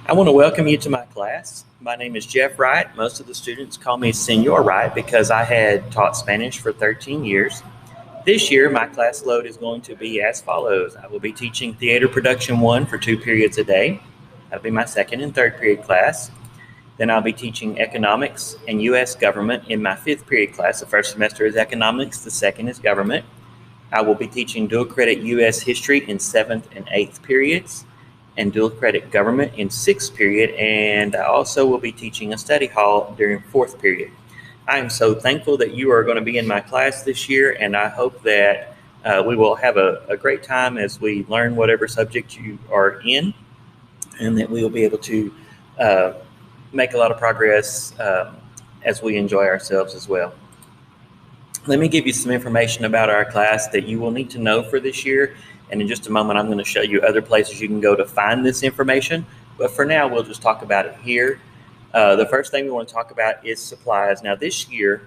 I want to welcome you to my class. My name is Jeff Wright. Most of the students call me Senor Wright because I had taught Spanish for 13 years. This year, my class load is going to be as follows. I will be teaching Theater Production 1 for 2 periods a day. That'll be my second and third period class. Then I'll be teaching Economics and U.S. Government in my 5th period class. The first semester is Economics, the second is Government. I will be teaching dual credit U.S. History in 7th and 8th periods, and dual credit Government in 6th period, and I also will be teaching a study hall during 4th period. I am so thankful that you are going to be in my class this year, and I hope that we will have a great time as we learn whatever subject you are in, and that we will be able to make a lot of progress as we enjoy ourselves as well. Let me give you some information about our class that you will need to know for this year. And in just a moment, I'm going to show you other places you can go to find this information. But for now, we'll just talk about it here. The first thing we want to talk about is supplies. Now, this year,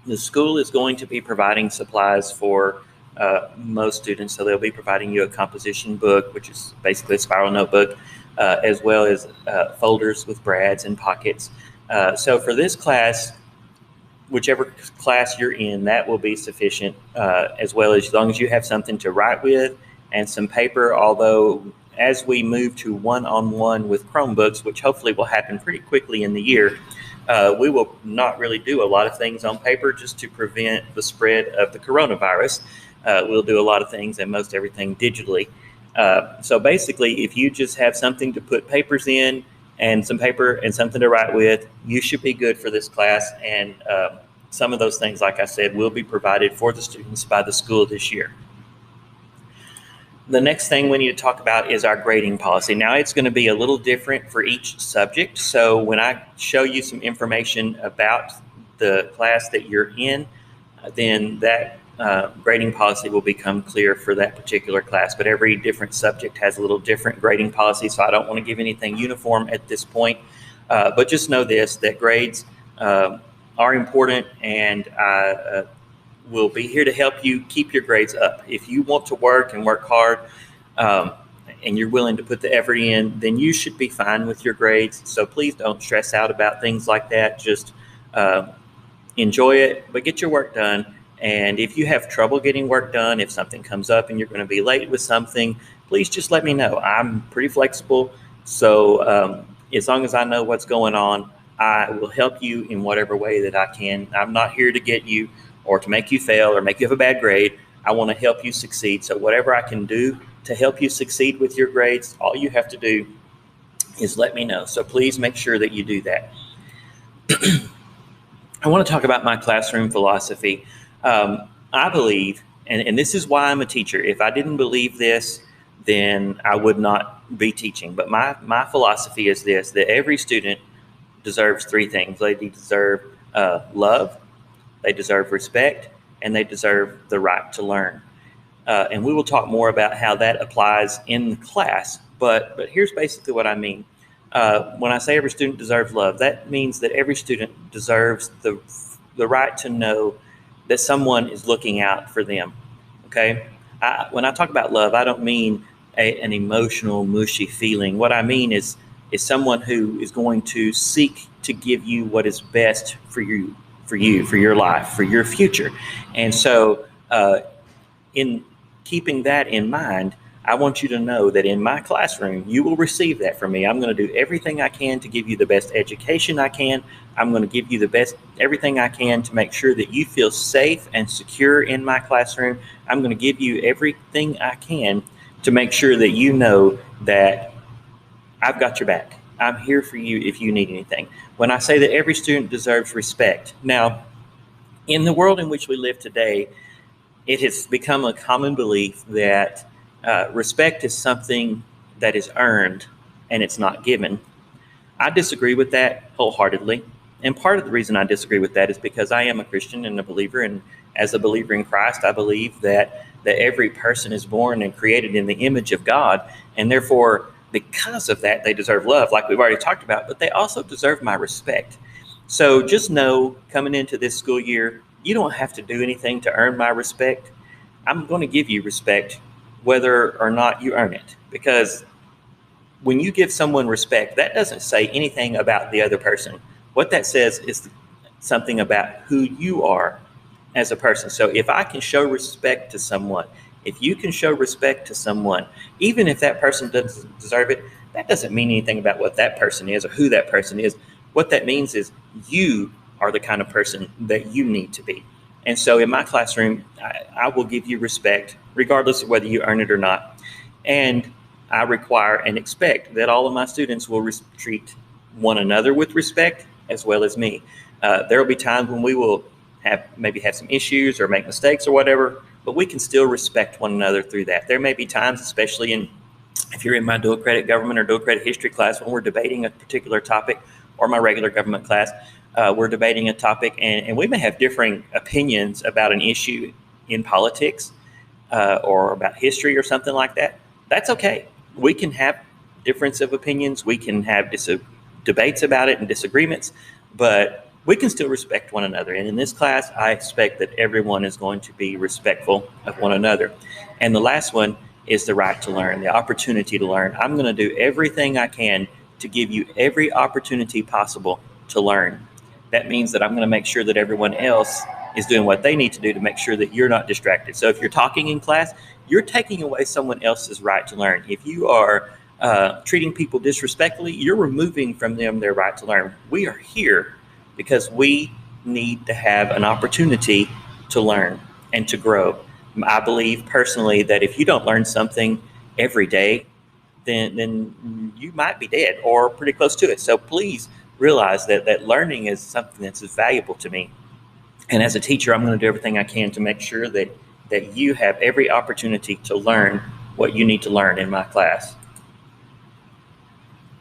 the school is going to be providing supplies for most students. So they'll be providing you a composition book, which is basically a spiral notebook, as well as folders with brads and pockets. So for this class, whichever class you're in, that will be sufficient, as long as you have something to write with and some paper. Although as we move to one-on-one with Chromebooks, which hopefully will happen pretty quickly in the year, we will not really do a lot of things on paper just to prevent the spread of the coronavirus. We'll do a lot of things and most everything digitally. So basically, if you just have something to put papers in and some paper and something to write with, you should be good for this class. And some of those things, like I said, will be provided for the students by the school this year. The next thing we need to talk about is our grading policy. Now, it's going to be a little different for each subject. So when I show you some information about the class that you're in, then that grading policy will become clear for that particular class. But every different subject has a little different grading policy, so I don't want to give anything uniform at this point. But just know this, that grades are important, and I will be here to help you keep your grades up. If you want to work and work hard, and you're willing to put the effort in, then you should be fine with your grades. So please don't stress out about things like that. Just enjoy it, but get your work done. And if you have trouble getting work done, if something comes up and you're going to be late with something, please just let me know. I'm pretty flexible. So as long as I know what's going on, I will help you in whatever way that I can. I'm not here to get you or to make you fail or make you have a bad grade. I want to help you succeed. So whatever I can do to help you succeed with your grades, all you have to do is let me know. So please make sure that you do that. I want to talk about my classroom philosophy. I believe, and this is why I'm a teacher. If I didn't believe this, then I would not be teaching. But my philosophy is this, that every student deserves 3 things. They deserve love, they deserve respect, and they deserve the right to learn. And we will talk more about how that applies in the class. But here's basically what I mean. When I say every student deserves love, that means that every student deserves the right to know that someone is looking out for them, okay? When I talk about love, I don't mean an emotional, mushy feeling. What I mean is someone who is going to seek to give you what is best for you, for your life, for your future. And so in keeping that in mind, I want you to know that in my classroom, you will receive that from me. I'm going to do everything I can to give you the best education I can. I'm going to give you the best, everything I can to make sure that you feel safe and secure in my classroom. I'm going to give you everything I can to make sure that you know that I've got your back. I'm here for you if you need anything. When I say that every student deserves respect, now, in the world in which we live today, it has become a common belief that respect is something that is earned and it's not given. I disagree with that wholeheartedly. And part of the reason I disagree with that is because I am a Christian and a believer. And as a believer in Christ, I believe that every person is born and created in the image of God. And therefore, because of that, they deserve love, like we've already talked about, but they also deserve my respect. So just know, coming into this school year, you don't have to do anything to earn my respect. I'm going to give you respect whether or not you earn it, because when you give someone respect, that doesn't say anything about the other person. What that says is something about who you are as a person. So if I can show respect to someone, if you can show respect to someone, even if that person doesn't deserve it, that doesn't mean anything about what that person is or who that person is. What that means is you are the kind of person that you need to be. And so in my classroom, I will give you respect regardless of whether you earn it or not. And I require and expect that all of my students will treat one another with respect as well as me. There will be times when we will maybe have some issues or make mistakes or whatever, but we can still respect one another through that. There may be times, especially if you're in my dual credit government or dual credit history class, when we're debating a particular topic, or my regular government class, we're debating a topic, and we may have differing opinions about an issue in politics or about history or something like that. That's okay. We can have difference of opinions. We can have debates about it and disagreements, but we can still respect one another. And in this class, I expect that everyone is going to be respectful of one another. And the last one is the right to learn, the opportunity to learn. I'm going to do everything I can to give you every opportunity possible to learn. That means that I'm going to make sure that everyone else is doing what they need to do to make sure that you're not distracted. So if you're talking in class, you're taking away someone else's right to learn. If you are treating people disrespectfully, you're removing from them their right to learn. We are here because we need to have an opportunity to learn and to grow. I believe personally that if you don't learn something every day, then you might be dead or pretty close to it. So please realize that learning is something that's valuable to me. And as a teacher, I'm going to do everything I can to make sure that you have every opportunity to learn what you need to learn in my class.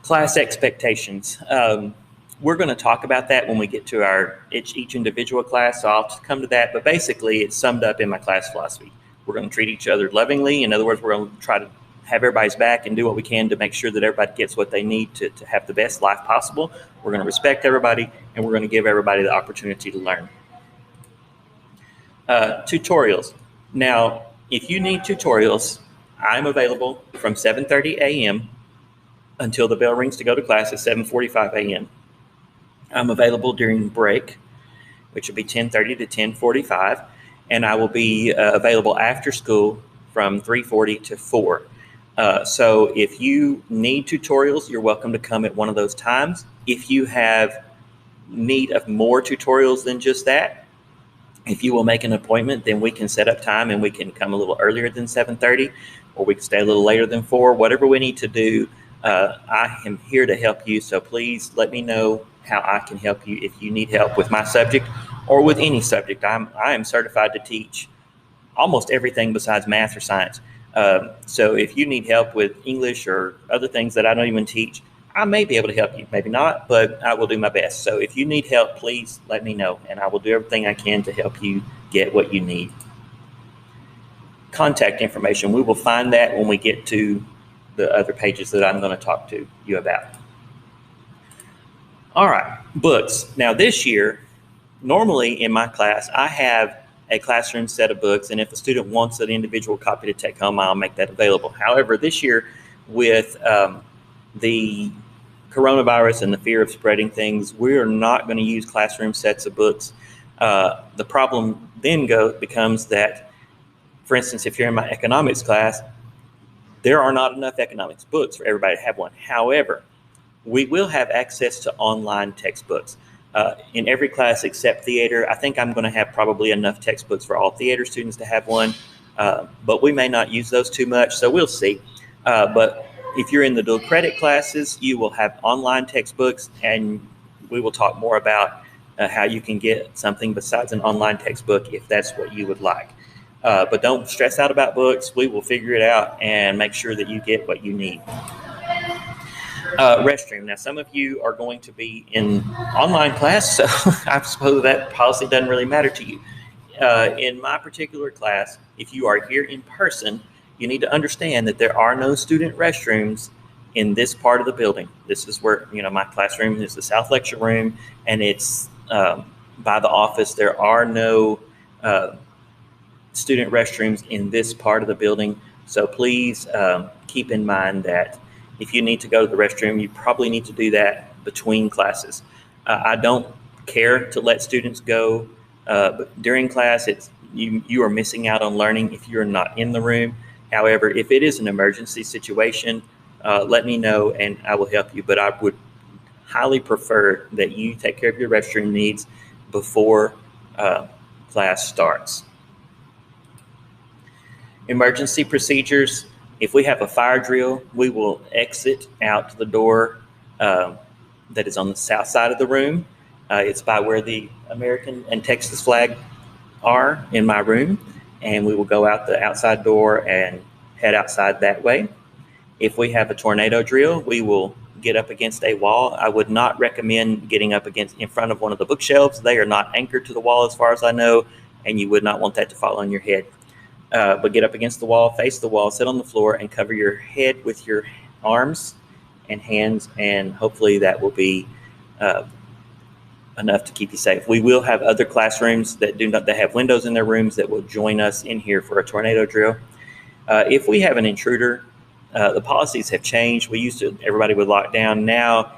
Class expectations. We're going to talk about that when we get to each individual class, so I'll come to that. But basically, it's summed up in my class philosophy. We're going to treat each other lovingly. In other words, we're going to try to have everybody's back and do what we can to make sure that everybody gets what they need to have the best life possible. We're going to respect everybody, and we're going to give everybody the opportunity to learn. Tutorials. Now, if you need tutorials, I'm available from 7:30 a.m. until the bell rings to go to class at 7:45 a.m. I'm available during break, which will be 10:30 to 10:45, and I will be available after school from 3:40 to 4. So if you need tutorials, you're welcome to come at one of those times. If you have need of more tutorials than just that, if you will make an appointment, then we can set up time and we can come a little earlier than 7:30, or we can stay a little later than 4. Whatever we need to do, I am here to help you. So please let me know how I can help you if you need help with my subject or with any subject. I am certified to teach almost everything besides math or science. So if you need help with English or other things that I don't even teach, I may be able to help you, maybe not, but I will do my best. So if you need help, please let me know, and I will do everything I can to help you get what you need. Contact information, we will find that when we get to the other pages that I'm going to talk to you about. All right, books. Now this year, normally in my class, I have a classroom set of books, and if a student wants an individual copy to take home, I'll make that available. However, this year with the coronavirus and the fear of spreading things, we are not going to use classroom sets of books. The problem then becomes that, for instance, if you're in my economics class, there are not enough economics books for everybody to have one. However, we will have access to online textbooks. In every class except theater, I think I'm going to have probably enough textbooks for all theater students to have one, but we may not use those too much, so we'll see. But if you're in the dual credit classes, you will have online textbooks, and we will talk more about how you can get something besides an online textbook if that's what you would like. But don't stress out about books. We will figure it out and make sure that you get what you need. Restroom. Now, some of you are going to be in online class, so I suppose that policy doesn't really matter to you. In my particular class, if you are here in person, you need to understand that there are no student restrooms in this part of the building. This is where, my classroom is the South Lecture Room, and it's by the office. There are no student restrooms in this part of the building. So please keep in mind that If you need to go to the restroom, you probably need to do that between classes. I don't care to let students go but during class. You are missing out on learning if you're not in the room. However, if it is an emergency situation, let me know and I will help you. But I would highly prefer that you take care of your restroom needs before class starts. Emergency procedures. If we have a fire drill, we will exit out to the door that is on the south side of the room. It's by where the American and Texas flag are in my room, and we will go out the outside door and head outside that way. If we have a tornado drill, we will get up against a wall. I would not recommend getting up against in front of one of the bookshelves. They are not anchored to the wall as far as I know, and you would not want that to fall on your head. But get up against the wall, face the wall, sit on the floor, and cover your head with your arms and hands, and hopefully that will be enough to keep you safe. We will have other classrooms that have windows in their rooms that will join us in here for a tornado drill. If we have an intruder, the policies have changed. Everybody would lock down. Now,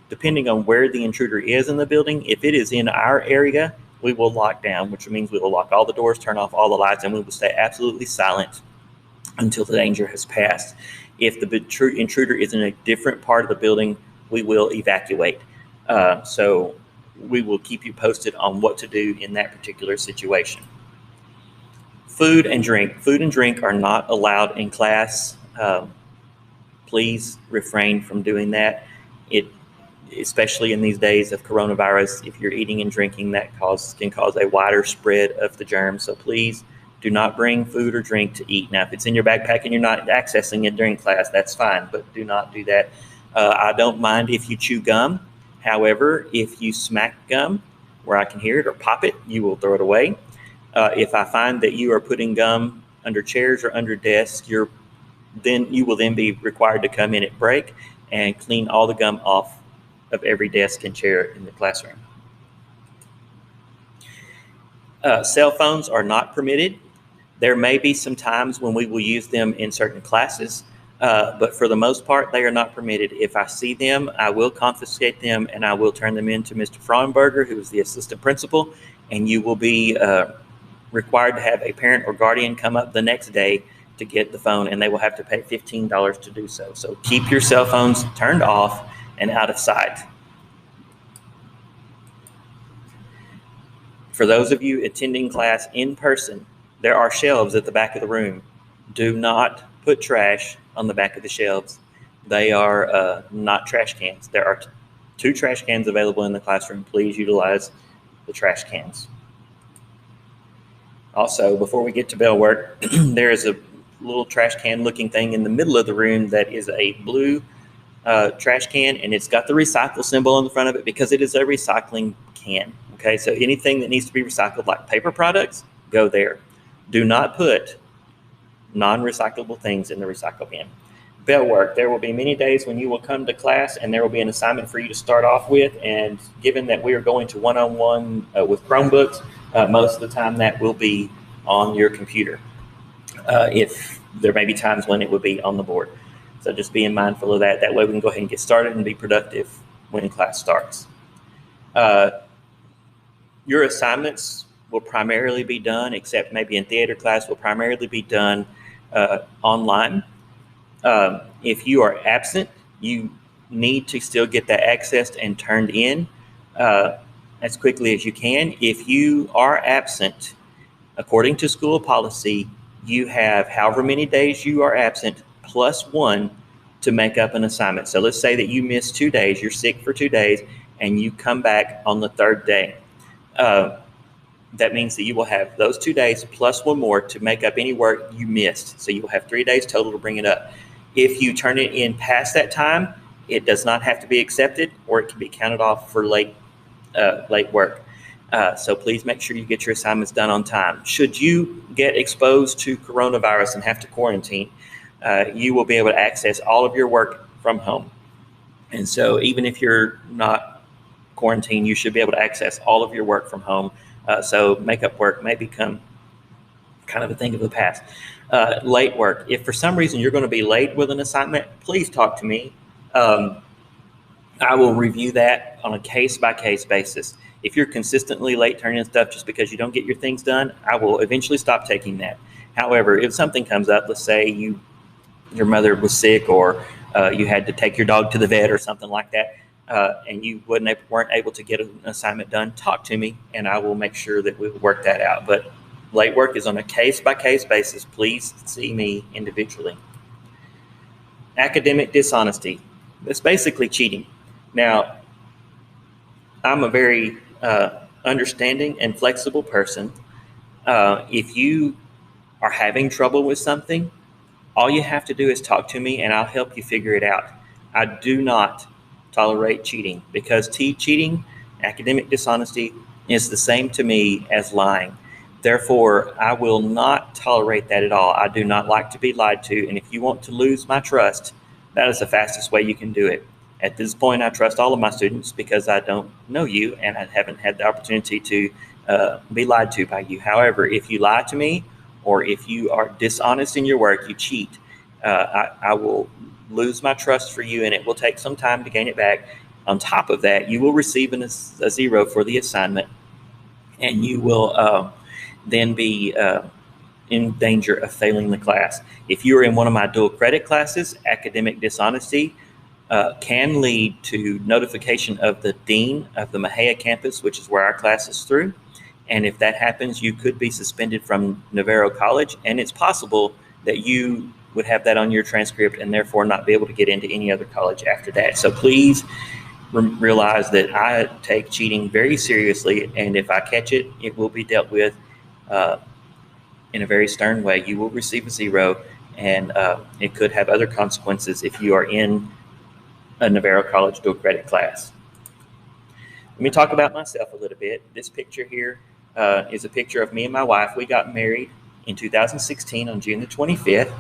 depending on where the intruder is in the building, if it is in our area, we will lock down, which means we will lock all the doors, turn off all the lights, and we will stay absolutely silent until the danger has passed. If the intruder is in a different part of the building, we will evacuate. So we will keep you posted on what to do in that particular situation. Food and drink. Food and drink are not allowed in class. Please refrain from doing that. Especially in these days of coronavirus, if you're eating and drinking, that can cause a wider spread of the germs. So please do not bring food or drink to eat. Now, if it's in your backpack and you're not accessing it during class, that's fine, but do not do that. I don't mind if you chew gum. However, if you smack gum where I can hear it or pop it, you will throw it away. If I find that you are putting gum under chairs or under desks, you will then be required to come in at break and clean all the gum off of every desk and chair in the classroom. Cell phones are not permitted. There may be some times when we will use them in certain classes, but for the most part, they are not permitted. If I see them, I will confiscate them and I will turn them in to Mr. Fraunberger, who is the assistant principal, and you will be required to have a parent or guardian come up the next day to get the phone, and they will have to pay $15 to do so. So keep your cell phones turned off and out of sight. For those of you attending class in person, there are shelves at the back of the room. Do not put trash on the back of the shelves. They are not trash cans. There are 2 trash cans available in the classroom. Please utilize the trash cans. Also, before we get to bell work, there is a little trash can looking thing in the middle of the room that is a blue trash can, and it's got the recycle symbol on the front of it because it is a recycling can. Okay, so anything that needs to be recycled, like paper products, go there. Do not put non-recyclable things in the recycle bin. Bell work. There will be many days when you will come to class and there will be an assignment for you to start off with, and given that we are going to one-on-one with Chromebooks, most of the time that will be on your computer. If there may be times when it would be on the board. So just being mindful of that. That way we can go ahead and get started and be productive when class starts. Your assignments will primarily be done, except maybe in theater class, will primarily be done online. If you are absent, you need to still get that accessed and turned in as quickly as you can. If you are absent, according to school policy, you have however many days you are absent plus 1 to make up an assignment. So let's say that you miss 2 days, you're sick for 2 days, and you come back on the 3rd day. That means that you will have those 2 days plus 1 more to make up any work you missed. So you'll have 3 days total to bring it up. If you turn it in past that time, it does not have to be accepted, or it can be counted off for late work. So please make sure you get your assignments done on time. Should you get exposed to coronavirus and have to quarantine, you will be able to access all of your work from home. And so even if you're not quarantined, you should be able to access all of your work from home. So makeup work may become kind of a thing of the past. Late work. If for some reason you're going to be late with an assignment, please talk to me. I will review that on a case-by-case basis. If you're consistently late turning in stuff just because you don't get your things done, I will eventually stop taking that. However, if something comes up, let's say your mother was sick, or you had to take your dog to the vet or something like that, and you weren't able to get an assignment done, talk to me and I will make sure that we work that out. But late work is on a case-by-case basis. Please see me individually. Academic dishonesty. That's basically cheating. Now, I'm a very understanding and flexible person. If you are having trouble with something, all you have to do is talk to me and I'll help you figure it out. I do not tolerate cheating, because cheating, academic dishonesty, is the same to me as lying. Therefore, I will not tolerate that at all. I do not like to be lied to, and if you want to lose my trust, that is the fastest way you can do it. At this point, I trust all of my students because I don't know you and I haven't had the opportunity to be lied to by you. However, if you lie to me, or if you are dishonest in your work, you cheat, I will lose my trust for you, and it will take some time to gain it back. On top of that, you will receive a 0 for the assignment, and you will then be in danger of failing the class. If you are in one of my dual credit classes, academic dishonesty can lead to notification of the dean of the Mexia campus, which is where our class is through. And if that happens, you could be suspended from Navarro College, and it's possible that you would have that on your transcript and therefore not be able to get into any other college after that. So please realize that I take cheating very seriously, and if I catch it, it will be dealt with in a very stern way. You will receive a 0, and it could have other consequences if you are in a Navarro College dual credit class. Let me talk about myself a little bit. This picture here is a picture of me and my wife. We got married in 2016 on June the 25th.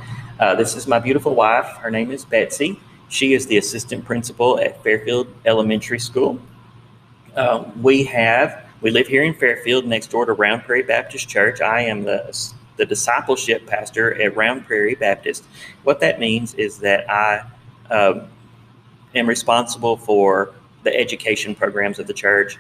This is my beautiful wife. Her name is Betsy. She is the assistant principal at Fairfield Elementary School. We live here in Fairfield, next door to Round Prairie Baptist Church. I am the discipleship pastor at Round Prairie Baptist. What that means is that I am responsible for the education programs of the church,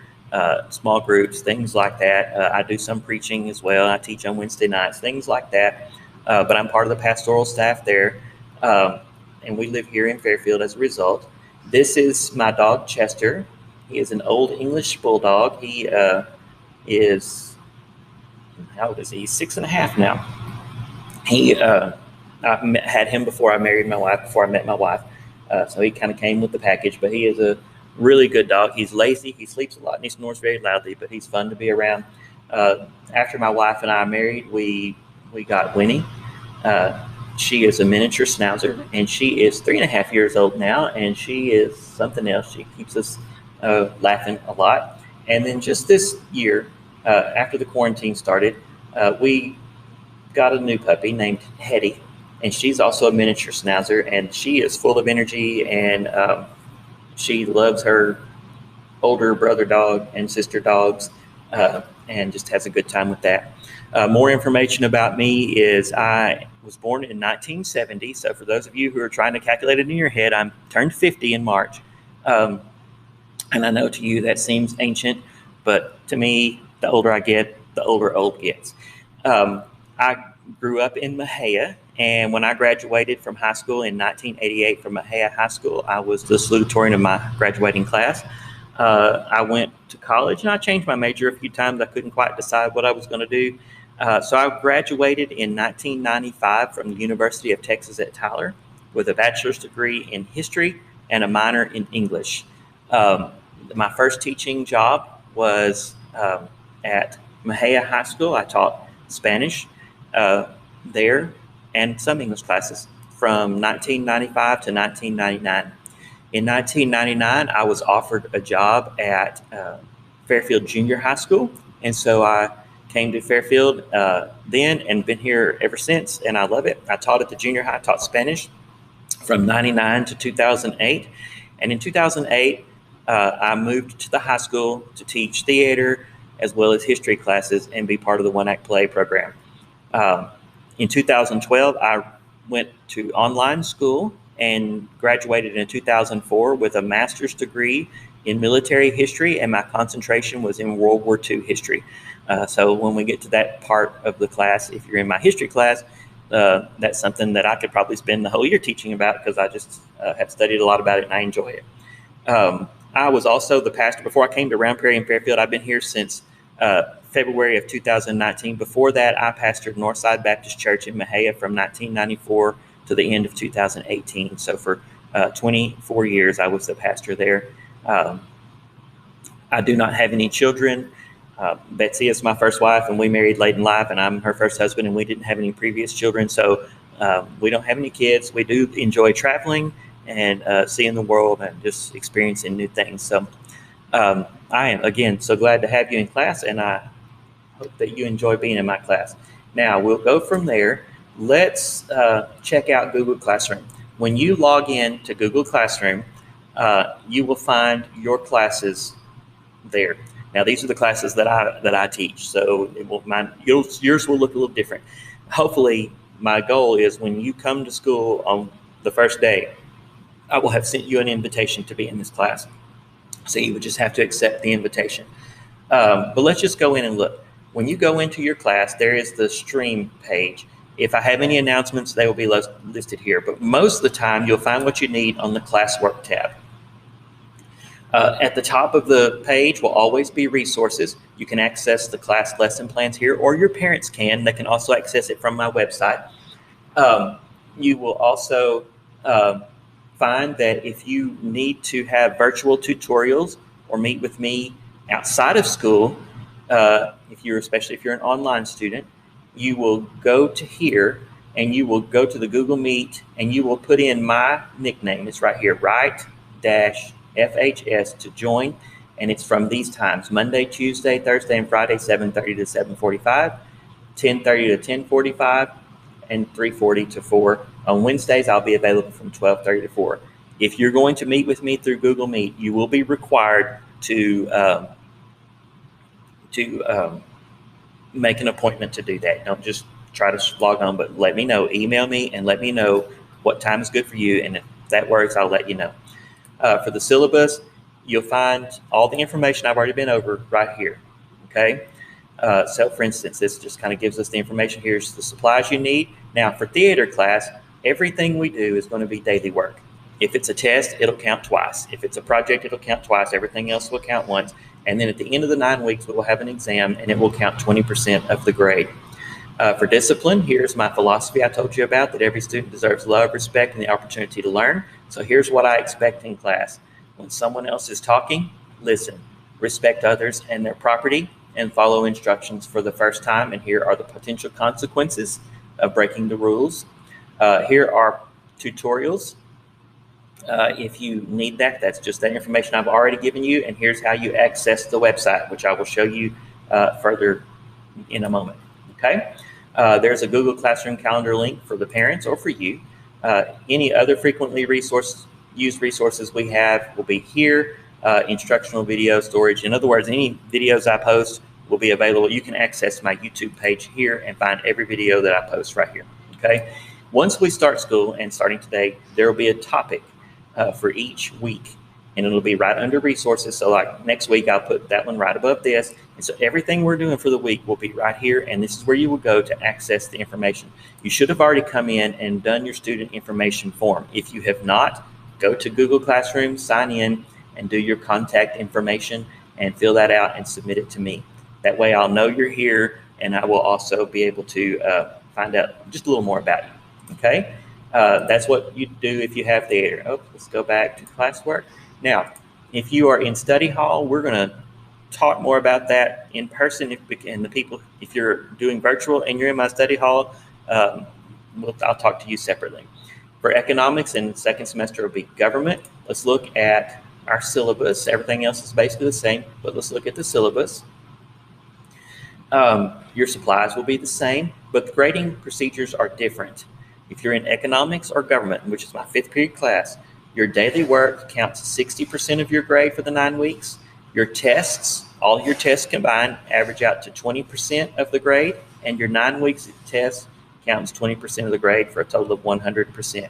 small groups, things like that. I do some preaching as well. I teach on Wednesday nights, things like that. But I'm part of the pastoral staff there, and we live here in Fairfield as a result. This is my dog, Chester. He is an old English bulldog. He is, how old is he? He's 6.5 now. I had him before I married my wife, before I met my wife. So he kind of came with the package, but he is a really good dog. He's lazy, he sleeps a lot, and he snores very loudly, but he's fun to be around. After my wife and I married, we got Winnie. She is a miniature schnauzer, and she is 3.5 years old now, and she is something else. She keeps us laughing a lot. And then just this year, after the quarantine started, we got a new puppy named Hetty, and she's also a miniature schnauzer, and she is full of energy, and she loves her older brother dog and sister dogs, and just has a good time with that. More information about me is I was born in 1970. So for those of you who are trying to calculate it in your head, I'm turned 50 in March. And I know to you that seems ancient, but to me, the older I get, the older old gets. I grew up in Mexia, and when I graduated from high school in 1988 from Mexia High School, I was the salutatorian of my graduating class. I went to college, and I changed my major a few times. I couldn't quite decide what I was going to do. So I graduated in 1995 from the University of Texas at Tyler with a bachelor's degree in history and a minor in English. My first teaching job was at Mexia High School. I taught Spanish there and some English classes from 1995 to 1999. In 1999, I was offered a job at Fairfield Junior High School, and so I came to Fairfield then and been here ever since, and I love it. I taught at the junior high, taught Spanish from 99 to 2008, and in 2008, I moved to the high school to teach theater as well as history classes and be part of the one-act play program. In 2012, I went to online school and graduated in 2004 with a master's degree in military history, and my concentration was in World War II history. So when we get to that part of the class, if you're in my history class, that's something that I could probably spend the whole year teaching about, because I just have studied a lot about it and I enjoy it. I was also the pastor before I came to Round Prairie and Fairfield. I've been here since February of 2019. Before that, I pastored Northside Baptist Church in Mejia from 1994 to the end of 2018. So for 24 years, I was the pastor there. I do not have any children. Betsy is my first wife, and we married late in life, and I'm her first husband, and we didn't have any previous children. So we don't have any kids. We do enjoy traveling and seeing the world and just experiencing new things. So I am, again, so glad to have you in class, and I hope that you enjoy being in my class. Now, we'll go from there. Let's check out Google Classroom. When you log in to Google Classroom, you will find your classes there. Now, these are the classes that I teach, so yours will look a little different. Hopefully, my goal is when you come to school on the first day, I will have sent you an invitation to be in this class. So you would just have to accept the invitation. But let's just go in and look. When you go into your class, there is the stream page. If I have any announcements, they will be listed here. But most of the time, you'll find what you need on the classwork tab. At the top of the page will always be resources. You can access the class lesson plans here, or your parents can. They can also access it from my website. You will also find that if you need to have virtual tutorials or meet with me outside of school, especially if you're an online student, you will go to here and you will go to the Google Meet and you will put in my nickname. It's right here, Wright-FHS, to join. And it's from these times: Monday, Tuesday, Thursday, and Friday, 7:30 to 7:45, 10:30 to 10:45, and 3:40 to 4. On Wednesdays, I'll be available from 12:30 to 4. If you're going to meet with me through Google Meet, you will be required to make an appointment to do that. Don't just try to log on, but let me know. Email me and let me know what time is good for you, and if that works, I'll let you know. For the syllabus, you'll find all the information I've already been over right here. Okay. So for instance, this just kind of gives us the information. Here's the supplies you need. Now for theater class, everything we do is going to be daily work. If it's a test, it'll count twice. If it's a project, it'll count twice. Everything else will count once. And then at the end of the 9 weeks, we will have an exam, and it will count 20% of the grade. For discipline, here's my philosophy I told you about, that every student deserves love, respect, and the opportunity to learn. So here's what I expect in class. When someone else is talking, listen, respect others and their property, and follow instructions for the first time. And here are the potential consequences of breaking the rules. Here are tutorials. If you need that, that's just that information I've already given you. And here's how you access the website, which I will show you further in a moment. Okay. There's a Google Classroom calendar link for the parents or for you. Any other frequently used resources we have will be here. Instructional video storage. In other words, any videos I post will be available. You can access my YouTube page here and find every video that I post right here. Okay. Once we start school, and starting today, there will be a topic for each week, and it'll be right under resources. So like next week, I'll put that one right above this. And so everything we're doing for the week will be right here. And this is where you will go to access the information. You should have already come in and done your student information form. If you have not, go to Google Classroom, sign in, and do your contact information and fill that out and submit it to me. That way I'll know you're here, and I will also be able to find out just a little more about you. Okay. That's what you do if you have theater. Oh, let's go back to classwork. Now, if you are in study hall, we're going to talk more about that in person. If you're doing virtual and you're in my study hall, I'll talk to you separately. For economics and second semester will be government. Let's look at our syllabus. Everything else is basically the same, but let's look at the syllabus. Your supplies will be the same, but the grading procedures are different. If you're in economics or government, which is my 5th period class, your daily work counts 60% of your grade for the 9 weeks. Your tests, all your tests combined, average out to 20% of the grade, and your 9 weeks test counts 20% of the grade for a total of 100%.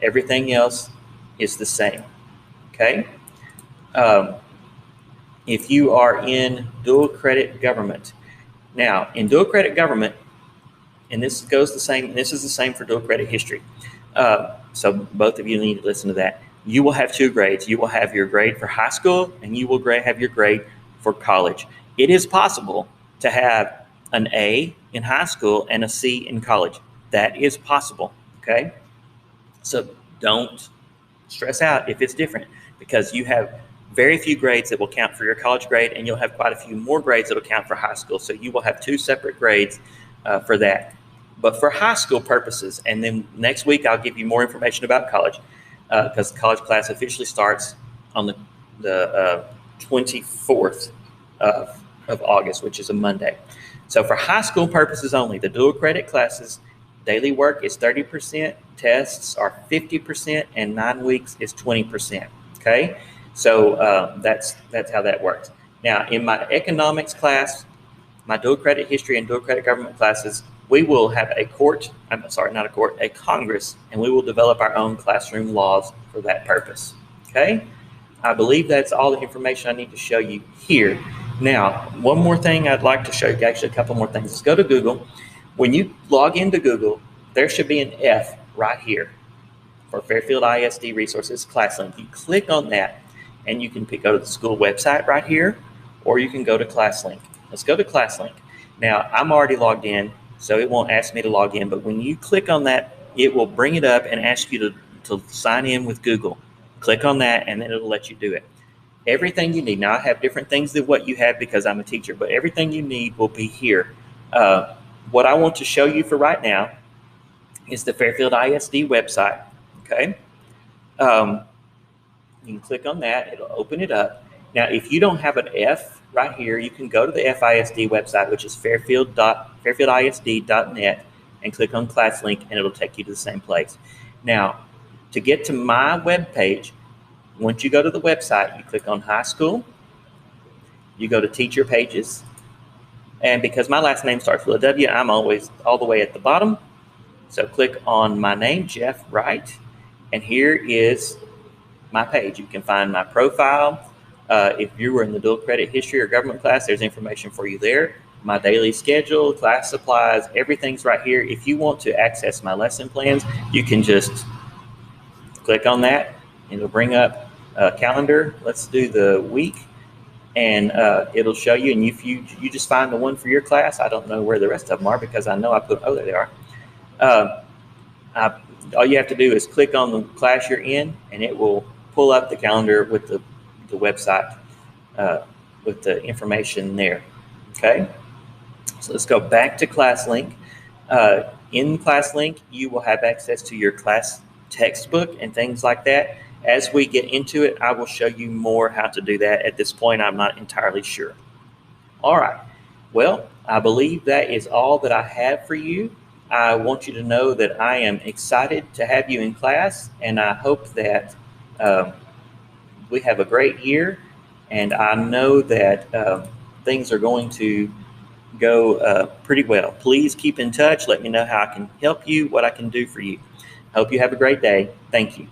Everything else is the same. Okay. If you are in dual credit government, now in dual credit government, and this goes the same. This is the same for dual credit history. So both of you need to listen to that. You will have 2 grades. You will have your grade for high school, and you will have your grade for college. It is possible to have an A in high school and a C in college. That is possible. Okay. So don't stress out if it's different, because you have very few grades that will count for your college grade, and you'll have quite a few more grades that will count for high school. So you will have 2 separate grades for that. But for high school purposes, and then next week I'll give you more information about college, because the college class officially starts on the 24th of August, which is a Monday. So for high school purposes only, the dual credit classes, daily work is 30%, tests are 50%, and 9 weeks is 20%. Okay, so that's how that works. Now, in my economics class, my dual credit history and dual credit government classes, we will have a Congress, and we will develop our own classroom laws for that purpose. Okay, I believe that's all the information I need to show you here. Now, one more thing I'd like to show you, actually a couple more things. Let's go to Google. When you log into Google, there should be an F right here for Fairfield ISD Resources Class Link. You click on that, and you can go to the school website right here, or you can go to ClassLink. Let's go to ClassLink. Now, I'm already logged in, so it won't ask me to log in, but when you click on that, it will bring it up and ask you to sign in with Google. Click on that, and then it'll let you do it. Everything you need. Now, I have different things than what you have because I'm a teacher, but everything you need will be here. What I want to show you for right now is the Fairfield ISD website. Okay. You can click on that. It'll open it up. Now, if you don't have an F right here, you can go to the FISD website, which is fairfieldisd.net, and click on ClassLink, and it'll take you to the same place. Now, to get to my web page, once you go to the website, you click on high school, you go to teacher pages, and because my last name starts with a W, I'm always all the way at the bottom. So click on my name, Jeff Wright, and here is my page. You can find my profile. If you were in the dual credit history or government class, there's information for you there. My daily schedule, class supplies, everything's right here. If you want to access my lesson plans, you can just click on that, and it'll bring up a calendar. Let's do the week, and it'll show you. And if you just find the one for your class, I don't know where the rest of them are because I know I put, oh, there they are. All you have to do is click on the class you're in, and it will pull up the calendar with the website with the information there. Okay, so let's go back to ClassLink. In ClassLink, you will have access to your class textbook and things like that. As we get into it, I will show you more how to do that. At this point, I'm not entirely sure. All right, well, I believe that is all that I have for you. I want you to know that I am excited to have you in class, and I hope that we have a great year, and I know that things are going to go pretty well. Please keep in touch. Let me know how I can help you, what I can do for you. I hope you have a great day. Thank you.